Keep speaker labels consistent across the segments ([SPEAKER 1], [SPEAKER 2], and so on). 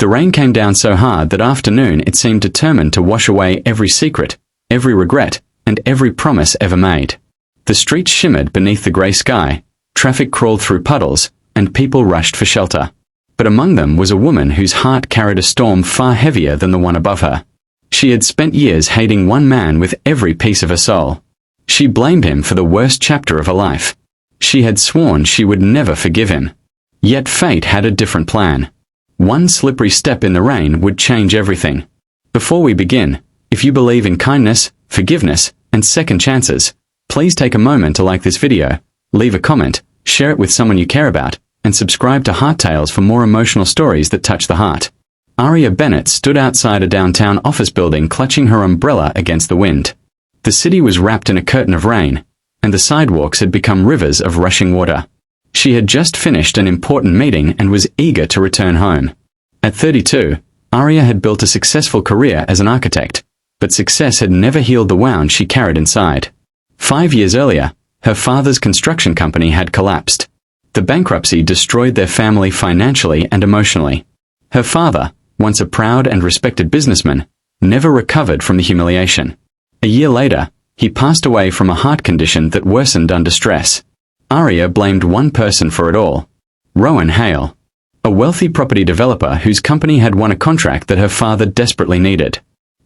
[SPEAKER 1] The rain came down so hard that afternoon it seemed determined to wash away every secret, every regret, and every promise ever made. The streets shimmered beneath the grey sky, traffic crawled through puddles, and people rushed for shelter. But among them was a woman whose heart carried a storm far heavier than the one above her. She had spent years hating one man with every piece of her soul. She blamed him for the worst chapter of her life. She had sworn she would never forgive him. Yet fate had a different plan. One slippery step in the rain would change everything. Before we begin, if you believe in kindness, forgiveness, and second chances, please take a moment to like this video, leave a comment, share it with someone you care about, and subscribe to Heart Tales for more emotional stories that touch the heart. Aria Bennett stood outside a downtown office building clutching her umbrella against the wind. The city was wrapped in a curtain of rain, and the sidewalks had become rivers of rushing water. She had just finished an important meeting and was eager to return home. At 32, Aria had built a successful career as an architect, but success had never healed the wound she carried inside. 5 years earlier, her father's construction company had collapsed. The bankruptcy destroyed their family financially and emotionally. Her father, once a proud and respected businessman, never recovered from the humiliation. A year later, he passed away from a heart condition that worsened under stress. Aria blamed one person for it all: Rowan Hale, a wealthy property developer whose company had won a contract that her father desperately needed.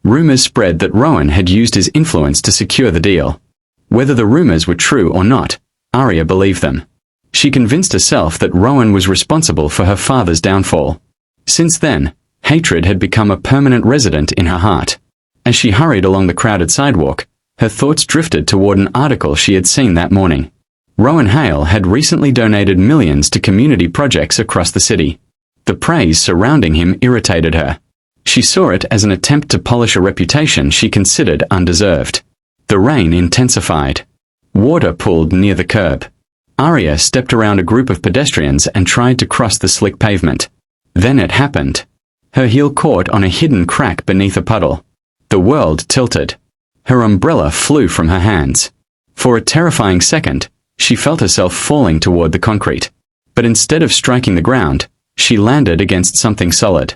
[SPEAKER 1] Rumors spread that Rowan had used his influence to secure the deal. Whether the rumors were true or not, Aria believed them. She convinced herself that Rowan was responsible for her father's downfall. Since then, hatred had become a permanent resident in her heart. As she hurried along the crowded sidewalk, her thoughts drifted toward an article she had seen that morning. Rowan Hale had recently donated millions to community projects across the city. The praise surrounding him irritated her. She saw it as an attempt to polish a reputation she considered undeserved. The rain intensified. Water pooled near the curb. Aria stepped around a group of pedestrians and tried to cross the slick pavement. Then it happened. Her heel caught on a hidden crack beneath a puddle. The world tilted. Her umbrella flew from her hands. For a terrifying second, she felt herself falling toward the concrete. But instead of striking the ground, she landed against something solid.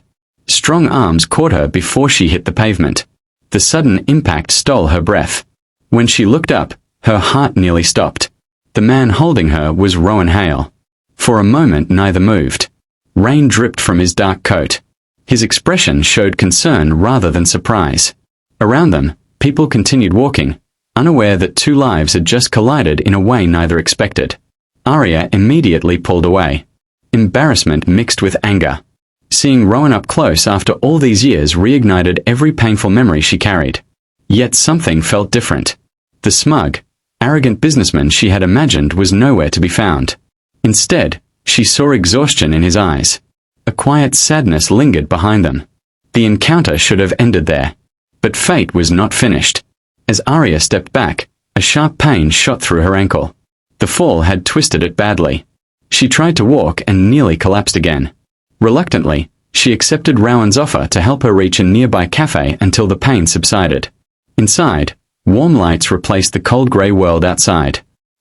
[SPEAKER 1] Strong arms caught her before she hit the pavement. The sudden impact stole her breath. When she looked up, her heart nearly stopped. The man holding her was Rowan Hale. For a moment neither moved. Rain dripped from his dark coat. His expression showed concern rather than surprise. Around them, people continued walking, unaware that two lives had just collided in a way neither expected. Aria immediately pulled away. Embarrassment mixed with anger. Seeing Rowan up close after all these years reignited every painful memory she carried. Yet something felt different. The smug, arrogant businessman she had imagined was nowhere to be found. Instead, she saw exhaustion in his eyes. A quiet sadness lingered behind them. The encounter should have ended there. But fate was not finished. As Aria stepped back, a sharp pain shot through her ankle. The fall had twisted it badly. She tried to walk and nearly collapsed again. Reluctantly, she accepted Rowan's offer to help her reach a nearby cafe until the pain subsided. Inside, warm lights replaced the cold grey world outside.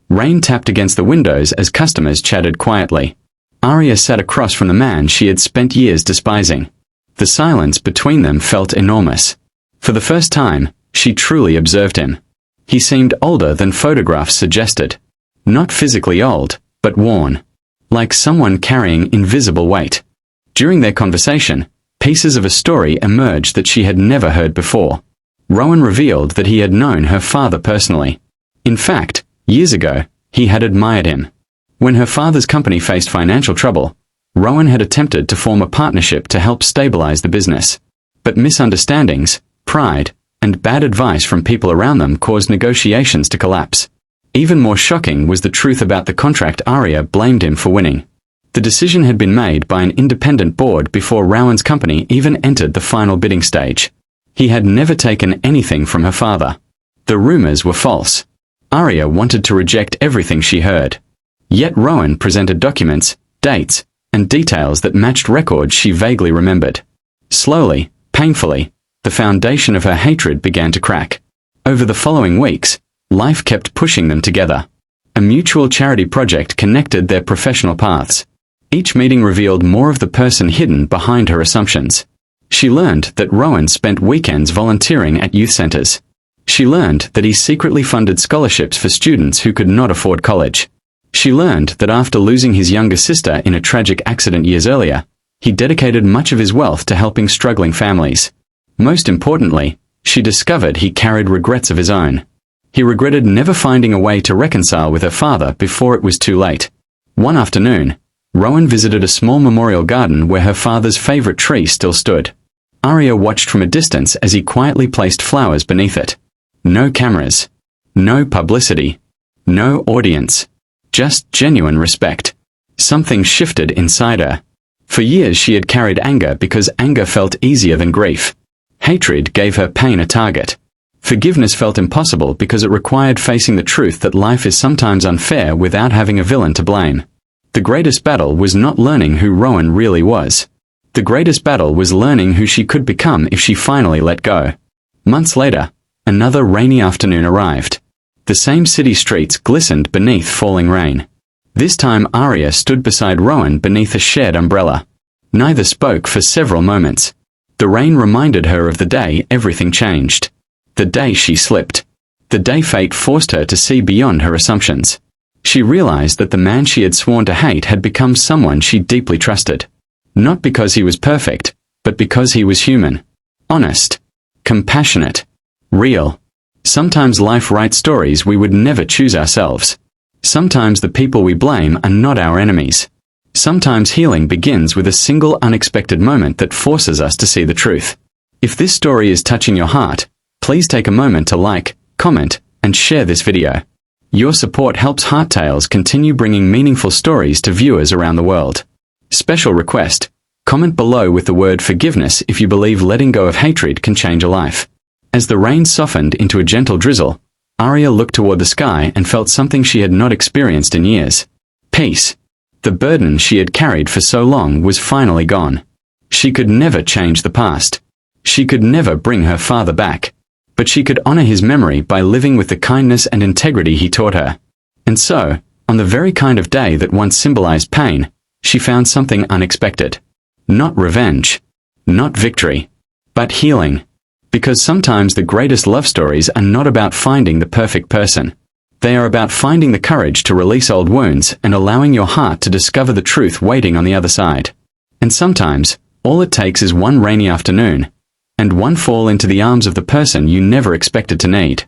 [SPEAKER 1] Rain tapped against the windows as customers chatted quietly. Aria sat across from the man she had spent years despising. The silence between them felt enormous. For the first time, she truly observed him. He seemed older than photographs suggested. Not physically old, but worn. Like someone carrying invisible weight. During their conversation, pieces of a story emerged that she had never heard before. Rowan revealed that he had known her father personally. In fact, years ago, he had admired him. When her father's company faced financial trouble, Rowan had attempted to form a partnership to help stabilize the business. But misunderstandings, pride, and bad advice from people around them caused negotiations to collapse. Even more shocking was the truth about the contract Aria blamed him for winning. The decision had been made by an independent board before Rowan's company even entered the final bidding stage. He had never taken anything from her father. The rumors were false. Aria wanted to reject everything she heard. Yet Rowan presented documents, dates, and details that matched records she vaguely remembered. Slowly, painfully, the foundation of her hatred began to crack. Over the following weeks, life kept pushing them together. A mutual charity project connected their professional paths. Each meeting revealed more of the person hidden behind her assumptions. She learned that Rowan spent weekends volunteering at youth centers. She learned that he secretly funded scholarships for students who could not afford college. She learned that after losing his younger sister in a tragic accident years earlier, he dedicated much of his wealth to helping struggling families. Most importantly, she discovered he carried regrets of his own. He regretted never finding a way to reconcile with her father before it was too late. One afternoon, Rowan visited a small memorial garden where her father's favorite tree still stood. Aria watched from a distance as he quietly placed flowers beneath it. No cameras. No publicity. No audience. Just genuine respect. Something shifted inside her. For years she had carried anger because anger felt easier than grief. Hatred gave her pain a target. Forgiveness felt impossible because it required facing the truth that life is sometimes unfair without having a villain to blame. The greatest battle was not learning who Rowan really was. The greatest battle was learning who she could become if she finally let go. Months later, another rainy afternoon arrived. The same city streets glistened beneath falling rain. This time Aria stood beside Rowan beneath a shared umbrella. Neither spoke for several moments. The rain reminded her of the day everything changed. The day she slipped. The day fate forced her to see beyond her assumptions. She realized that the man she had sworn to hate had become someone she deeply trusted. Not because he was perfect, but because he was human. Honest. Compassionate. Real. Sometimes life writes stories we would never choose ourselves. Sometimes the people we blame are not our enemies. Sometimes healing begins with a single unexpected moment that forces us to see the truth. If this story is touching your heart, please take a moment to like, comment, and share this video. Your support helps Heart Tales continue bringing meaningful stories to viewers around the world. Special request: comment below with the word forgiveness if you believe letting go of hatred can change a life. As the rain softened into a gentle drizzle, Aria looked toward the sky and felt something she had not experienced in years. Peace. The burden she had carried for so long was finally gone. She could never change the past. She could never bring her father back. But she could honor his memory by living with the kindness and integrity he taught her. And so, on the very kind of day that once symbolized pain, she found something unexpected. Not revenge. Not victory. But healing. Because sometimes the greatest love stories are not about finding the perfect person. They are about finding the courage to release old wounds and allowing your heart to discover the truth waiting on the other side. And sometimes, all it takes is one rainy afternoon, and one fall into the arms of the person you never expected to need.